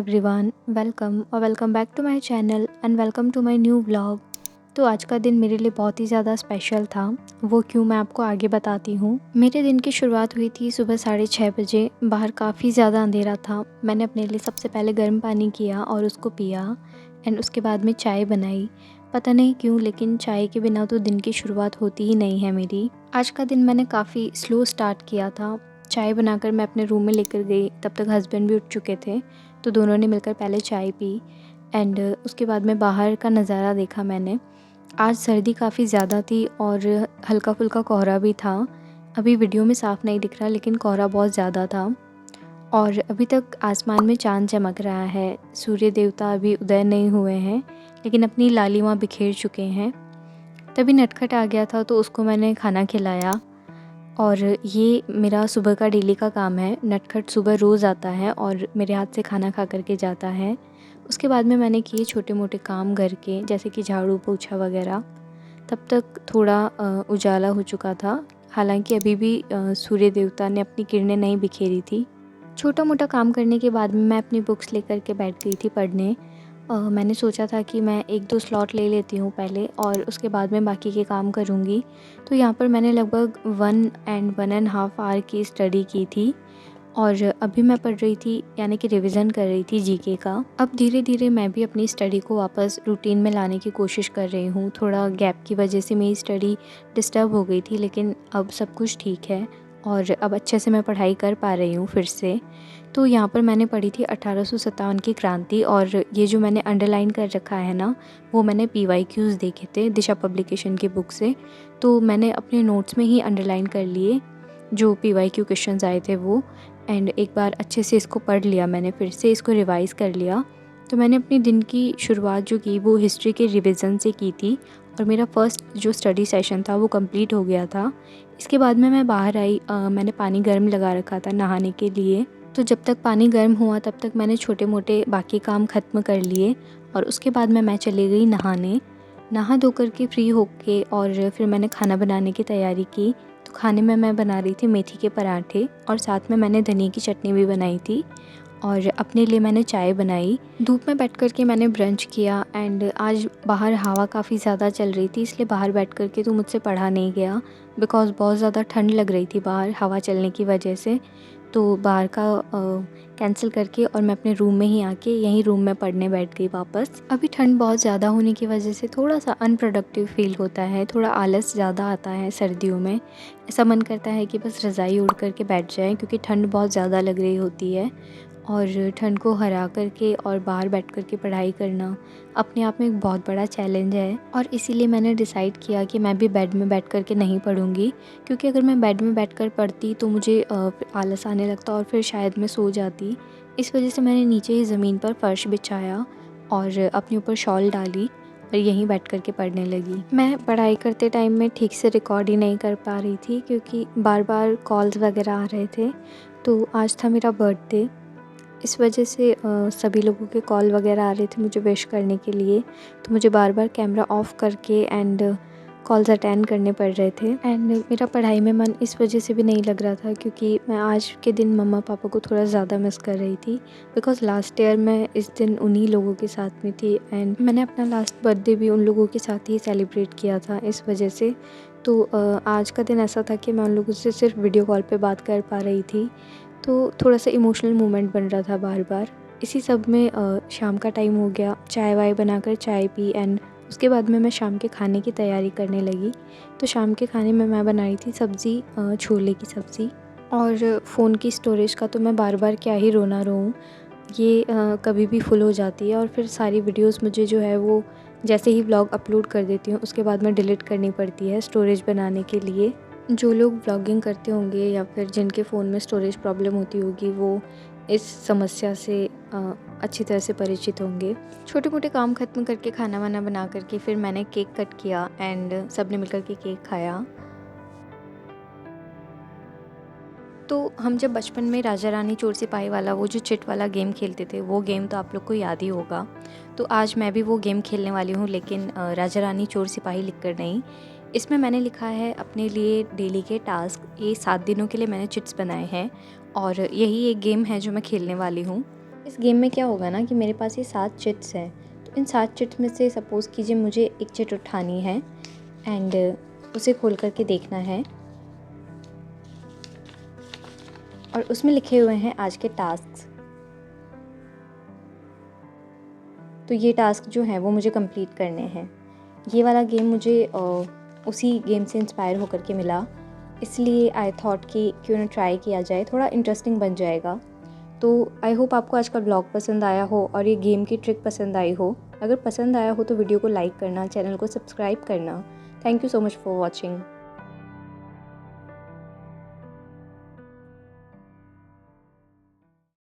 Everyone, welcome और welcome back to my channel and welcome to my new vlog. तो आज का दिन मेरे लिए बहुत ही ज़्यादा स्पेशल था। वो क्यों, मैं आपको आगे बताती हूँ। मेरे दिन की शुरुआत हुई थी सुबह 6:30 बजे। बाहर काफ़ी ज़्यादा अंधेरा था। मैंने अपने लिए सबसे पहले गर्म पानी किया और उसको पिया एंड उसके बाद में चाय बनाई। पता नहीं क्यों, लेकिन चाय के बिना तो दिन की शुरुआत होती ही नहीं है मेरी। आज का दिन मैंने काफ़ी स्लो स्टार्ट किया था। चाय बनाकर मैं अपने रूम में लेकर गई, तब तक हस्बैंड भी उठ चुके थे, तो दोनों ने मिलकर पहले चाय पी एंड उसके बाद में बाहर का नज़ारा देखा मैंने। आज सर्दी काफ़ी ज़्यादा थी और हल्का फुल्का कोहरा भी था। अभी वीडियो में साफ़ नहीं दिख रहा, लेकिन कोहरा बहुत ज़्यादा था और अभी तक आसमान में चाँद चमक रहा है। सूर्य देवता अभी उदय नहीं हुए हैं, लेकिन अपनी लालिमा बिखेर चुके हैं। तभी नटखट आ गया था, तो उसको मैंने खाना खिलाया और ये मेरा सुबह का डेली का काम है। नटखट सुबह रोज़ आता है और मेरे हाथ से खाना खा कर के जाता है। उसके बाद में मैंने किए छोटे मोटे काम घर के, जैसे कि झाड़ू पोछा वगैरह। तब तक थोड़ा उजाला हो चुका था। हालांकि अभी भी सूर्य देवता ने अपनी किरणें नहीं बिखेरी थी। छोटा मोटा काम करने के बाद में मैं अपनी बुक्स लेकर के बैठ गई थी पढ़ने। मैंने सोचा था कि मैं 1-2 स्लॉट ले लेती हूँ पहले और उसके बाद में बाकी के काम करूँगी। तो यहाँ पर मैंने लगभग 1 एंड 1.5 आवर की स्टडी की थी और अभी मैं पढ़ रही थी, यानी कि रिवीजन कर रही थी जीके का। अब धीरे धीरे मैं भी अपनी स्टडी को वापस रूटीन में लाने की कोशिश कर रही हूँ। थोड़ा गैप की वजह से मेरी स्टडी डिस्टर्ब हो गई थी, लेकिन अब सब कुछ ठीक है और अब अच्छे से मैं पढ़ाई कर पा रही हूँ फिर से। तो यहाँ पर मैंने पढ़ी थी 1857 की क्रांति, और ये जो मैंने अंडरलाइन कर रखा है ना, वो मैंने PYQs देखे थे दिशा पब्लिकेशन की बुक से। तो मैंने अपने नोट्स में ही अंडरलाइन कर लिए जो PYQ क्वेश्चंस आए थे वो, एंड एक बार अच्छे से इसको पढ़ लिया मैंने, फिर से इसको रिवाइज़ कर लिया। तो मैंने अपने दिन की शुरुआत जो की वो हिस्ट्री के रिविज़न से की थी और मेरा फ़र्स्ट जो स्टडी सेशन था वो कंप्लीट हो गया था। इसके बाद में मैं बाहर आई। मैंने पानी गर्म लगा रखा था नहाने के लिए। तो जब तक पानी गर्म हुआ तब तक मैंने छोटे मोटे बाकी काम ख़त्म कर लिए और उसके बाद में मैं चली गई नहाने। नहा धो कर के फ्री होके और फिर मैंने खाना बनाने की तैयारी की। तो खाने में मैं बना रही थी मेथी के पराठे और साथ में मैंने धनिया की चटनी भी बनाई थी और अपने लिए मैंने चाय बनाई। धूप में बैठ कर के मैंने ब्रंच किया एंड आज बाहर हवा काफ़ी ज़्यादा चल रही थी, इसलिए बाहर बैठ कर के तो मुझसे पढ़ा नहीं गया, बिकॉज़ बहुत ज़्यादा ठंड लग रही थी बाहर हवा चलने की वजह से। तो बाहर का कैंसिल करके और मैं अपने रूम में ही आके यहीं रूम में पढ़ने बैठ गई वापस। अभी ठंड बहुत ज़्यादा होने की वजह से थोड़ा सा अनप्रोडक्टिव फील होता है, थोड़ा आलस ज़्यादा आता है सर्दियों में। ऐसा मन करता है कि बस रज़ाई ओढ़ कर के बैठ जाएं, क्योंकि ठंड बहुत ज़्यादा लग रही होती है और ठंड को हरा कर के और बाहर बैठ कर के पढ़ाई करना अपने आप में एक बहुत बड़ा चैलेंज है। और इसीलिए मैंने डिसाइड किया कि मैं भी बेड में बैठ कर के नहीं पढ़ूँगी, क्योंकि अगर मैं बेड में बैठकर पढ़ती तो मुझे आलस आने लगता और फिर शायद मैं सो जाती। इस वजह से मैंने नीचे ही ज़मीन पर फ़र्श बिछाया और अपने ऊपर शॉल डाली और यहीं बैठ कर के पढ़ने लगी। मैं पढ़ाई करते टाइम में ठीक से रिकॉर्ड ही नहीं कर पा रही थी, क्योंकि बार बार कॉल्स वगैरह आ रहे थे। तो आज था मेरा बर्थडे, इस वजह से सभी लोगों के कॉल वगैरह आ रहे थे मुझे विश करने के लिए। तो मुझे बार बार कैमरा ऑफ़ करके एंड कॉल्स अटेंड करने पड़ रहे थे। एंड मेरा पढ़ाई में मन इस वजह से भी नहीं लग रहा था, क्योंकि मैं आज के दिन मम्मा पापा को थोड़ा ज़्यादा मिस कर रही थी, बिकॉज़ लास्ट ईयर मैं इस दिन उन्हीं लोगों के साथ में थी एंड मैंने अपना लास्ट बर्थडे भी उन लोगों के साथ ही सेलिब्रेट किया था इस वजह से। तो आज का दिन ऐसा था कि मैं उन लोगों से सिर्फ वीडियो कॉल पे बात कर पा रही थी। तो थोड़ा सा इमोशनल मोमेंट बन रहा था बार बार। इसी सब में शाम का टाइम हो गया, चाय वाय बनाकर चाय पी एंड उसके बाद में मैं शाम के खाने की तैयारी करने लगी। तो शाम के खाने में मैं बनाई थी सब्ज़ी, छोले की सब्ज़ी। और फ़ोन की स्टोरेज का तो मैं बार बार क्या ही रोना रोऊँ, ये कभी भी फुल हो जाती है और फिर सारी वीडियोस मुझे जो है वो जैसे ही व्लॉग अपलोड कर देती हूँ उसके बाद में डिलीट करनी पड़ती है स्टोरेज बनाने के लिए। जो लोग व्लॉगिंग करते होंगे या फिर जिनके फ़ोन में स्टोरेज प्रॉब्लम होती होगी, वो इस समस्या से अच्छी तरह से परिचित होंगे। छोटे मोटे काम ख़त्म करके खाना वाना बना करके फिर मैंने केक कट किया एंड सब ने मिलकर के केक खाया। तो हम जब बचपन में राजा रानी चोर सिपाही वाला वो जो चिट वाला गेम खेलते थे, वो गेम तो आप लोग को याद ही होगा। तो आज मैं भी वो गेम खेलने वाली हूँ, लेकिन राजा रानी चोर सिपाही लिखकर नहीं। इसमें मैंने लिखा है अपने लिए डेली के टास्क। ये 7 दिनों के लिए मैंने चिट्स बनाए हैं और यही एक गेम है जो मैं खेलने वाली हूँ। इस गेम में क्या होगा ना कि मेरे पास ये 7 चिट्स हैं। तो इन 7 चिट्स में से सपोज़ कीजिए मुझे एक चिट उठानी है एंड उसे खोल करके देखना है और उसमें लिखे हुए हैं आज के टास्क। तो ये टास्क जो हैं वो मुझे कंप्लीट करने हैं। ये वाला गेम मुझे उसी गेम से इंस्पायर होकर के मिला, इसलिए आई थॉट कि क्यों ना ट्राई किया जाए, थोड़ा इंटरेस्टिंग बन जाएगा। तो आई होप आपको आज का ब्लॉग पसंद आया हो और ये गेम की ट्रिक पसंद आई हो। अगर पसंद आया हो तो वीडियो को लाइक करना, चैनल को सब्सक्राइब करना। Thank you so much for watching.